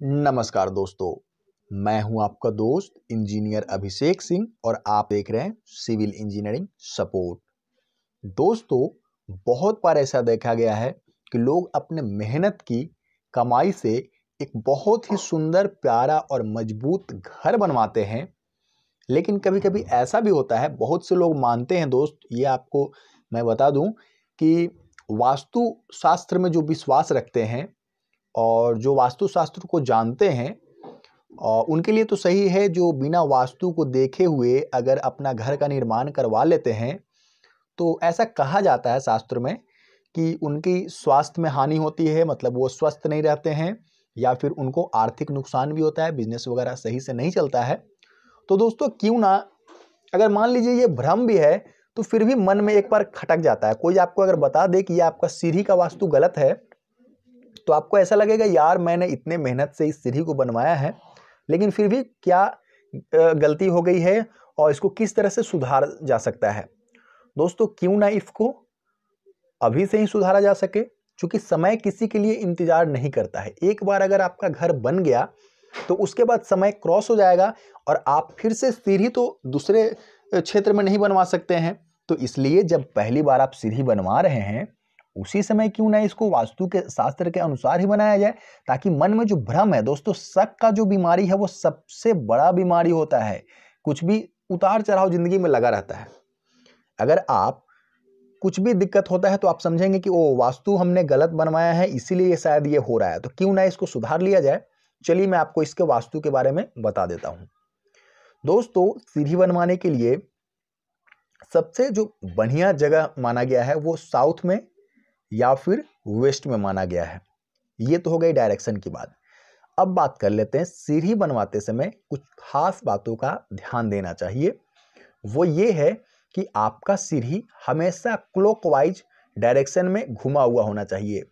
नमस्कार दोस्तों, मैं हूं आपका दोस्त इंजीनियर अभिषेक सिंह और आप देख रहे हैं सिविल इंजीनियरिंग सपोर्ट। दोस्तों, बहुत बार ऐसा देखा गया है कि लोग अपने मेहनत की कमाई से एक बहुत ही सुंदर, प्यारा और मजबूत घर बनवाते हैं। लेकिन कभी-कभी ऐसा भी होता है, बहुत से लोग मानते हैं दोस्त, ये आपको मैं बता दूं कि वास्तु शास्त्र में जो विश्वास रखते हैं और जो वास्तुशास्त्र को जानते हैं उनके लिए तो सही है। जो बिना वास्तु को देखे हुए अगर अपना घर का निर्माण करवा लेते हैं तो ऐसा कहा जाता है शास्त्र में कि उनकी स्वास्थ्य में हानि होती है, मतलब वो स्वस्थ नहीं रहते हैं या फिर उनको आर्थिक नुकसान भी होता है, बिजनेस वगैरह सही से नहीं चलता है। तो दोस्तों, क्यों ना, अगर मान लीजिए ये भ्रम भी है तो फिर भी मन में एक बार खटक जाता है। कोई आपको अगर बता दे कि ये आपका सीढ़ी का वास्तु गलत है तो आपको ऐसा लगेगा, यार मैंने इतने मेहनत से इस सीढ़ी को बनवाया है, लेकिन फिर भी क्या गलती हो गई है और इसको किस तरह से सुधार जा सकता है। दोस्तों, क्यों ना इसको अभी से ही सुधारा जा सके, क्योंकि समय किसी के लिए इंतजार नहीं करता है। एक बार अगर आपका घर बन गया तो उसके बाद समय क्रॉस हो जाएगा और आप फिर से सीढ़ी तो दूसरे क्षेत्र में नहीं बनवा सकते हैं। तो इसलिए जब पहली बार आप सीढ़ी बनवा रहे हैं उसी समय क्यों ना इसको वास्तु के शास्त्र के अनुसार ही बनाया जाए, ताकि मन में जो भ्रम है दोस्तों, शक का जो बीमारी है वो सबसे बड़ा बीमारी होता है। कुछ भी उतार चढ़ाव जिंदगी में लगा रहता है। अगर आप कुछ भी दिक्कत होता है तो आप समझेंगे कि ओ, वास्तु हमने गलत बनवाया है, इसीलिए शायद ये हो रहा है, तो क्यों ना इसको सुधार लिया जाए। चलिए मैं आपको इसके वास्तु के बारे में बता देता हूं। दोस्तों, सीढ़ी बनवाने के लिए सबसे जो बढ़िया जगह माना गया है वो साउथ में या फिर वेस्ट में माना गया है। ये तो हो गई डायरेक्शन की बात। अब बात कर लेते हैं सीढ़ी बनवाते समय कुछ खास बातों का ध्यान देना चाहिए। वो ये है कि आपका सीढ़ी हमेशा क्लॉकवाइज डायरेक्शन में घुमा हुआ होना चाहिए।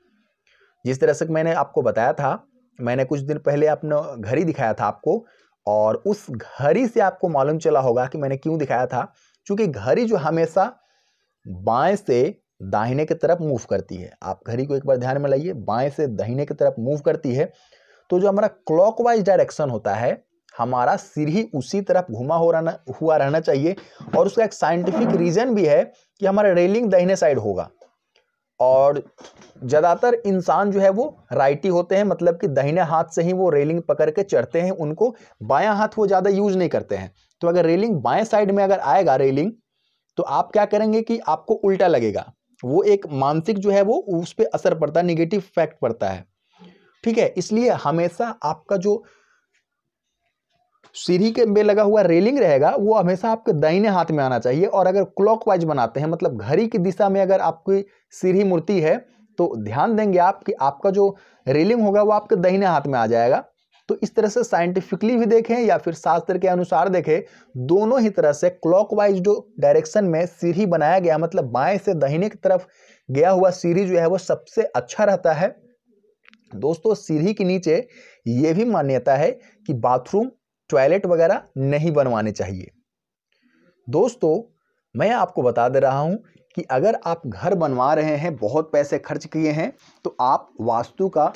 जिस तरह से मैंने आपको बताया था, मैंने कुछ दिन पहले अपना घड़ी दिखाया था आपको, और उस घड़ी से आपको मालूम चला होगा कि मैंने क्यों दिखाया था। क्योंकि घड़ी जो हमेशा बाएं से दाहिने की तरफ मूव करती है, आप घड़ी को एक बार ध्यान में लाइए, बाएं से दाहिने की तरफ मूव करती है, तो जो हमारा क्लॉकवाइज डायरेक्शन होता है, हमारा सीढ़ी उसी तरफ घुमा हुआ रहना चाहिए। और उसका एक साइंटिफिक रीजन भी है कि हमारा रेलिंग दाहिने साइड होगा। और ज्यादातर इंसान जो है वो राइटी होते हैं, मतलब कि दाहिने हाथ से ही वो रेलिंग पकड़ के चढ़ते हैं, उनको बायां हाथ वो ज्यादा यूज नहीं करते हैं। तो अगर रेलिंग बाएं साइड में अगर आएगा रेलिंग, तो आप क्या करेंगे कि आपको उल्टा लगेगा। वो एक मानसिक जो है वो उस पर असर पड़ता है, निगेटिव इफेक्ट पड़ता है। ठीक है, इसलिए हमेशा आपका जो सीढ़ी के में लगा हुआ रेलिंग रहेगा वो हमेशा आपके दाहिने हाथ में आना चाहिए। और अगर क्लॉकवाइज बनाते हैं, मतलब घड़ी की दिशा में अगर आपकी सीढ़ी मुड़ती है, तो ध्यान देंगे आप कि आपका जो रेलिंग होगा वो आपके दाहिने हाथ में आ जाएगा। तो इस तरह से साइंटिफिकली भी देखें या फिर शास्त्र के अनुसार देखें, दोनों ही तरह से क्लॉकवाइज जो डायरेक्शन में सीढ़ी बनाया गया, मतलब बाएं से दाहिने की तरफ गया हुआ सीढ़ी जो है वो सबसे अच्छा रहता है। दोस्तों, सीढ़ी के नीचे यह भी मान्यता है कि बाथरूम, टॉयलेट वगैरह नहीं बनवाने चाहिए। दोस्तों, मैं आपको बता दे रहा हूं कि अगर आप घर बनवा रहे हैं, बहुत पैसे खर्च किए हैं, तो आप वास्तु का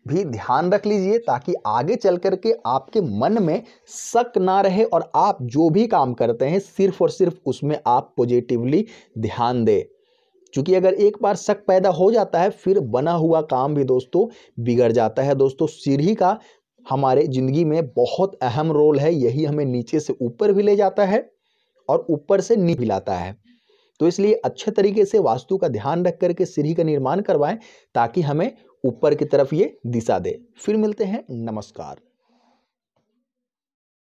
भी ध्यान रख लीजिए, ताकि आगे चल करके आपके मन में शक ना रहे और आप जो भी काम करते हैं सिर्फ और सिर्फ उसमें आप पॉजिटिवली ध्यान दें। क्योंकि अगर एक बार शक पैदा हो जाता है, फिर बना हुआ काम भी दोस्तों बिगड़ जाता है। दोस्तों, सीढ़ी का हमारे जिंदगी में बहुत अहम रोल है। यही हमें नीचे से ऊपर भी ले जाता है और ऊपर से नीचे भी लाता है। तो इसलिए अच्छे तरीके से वास्तु का ध्यान रख करके सीढ़ी का निर्माण करवाएं, ताकि हमें ऊपर की तरफ ये दिशा दे। फिर मिलते हैं, नमस्कार।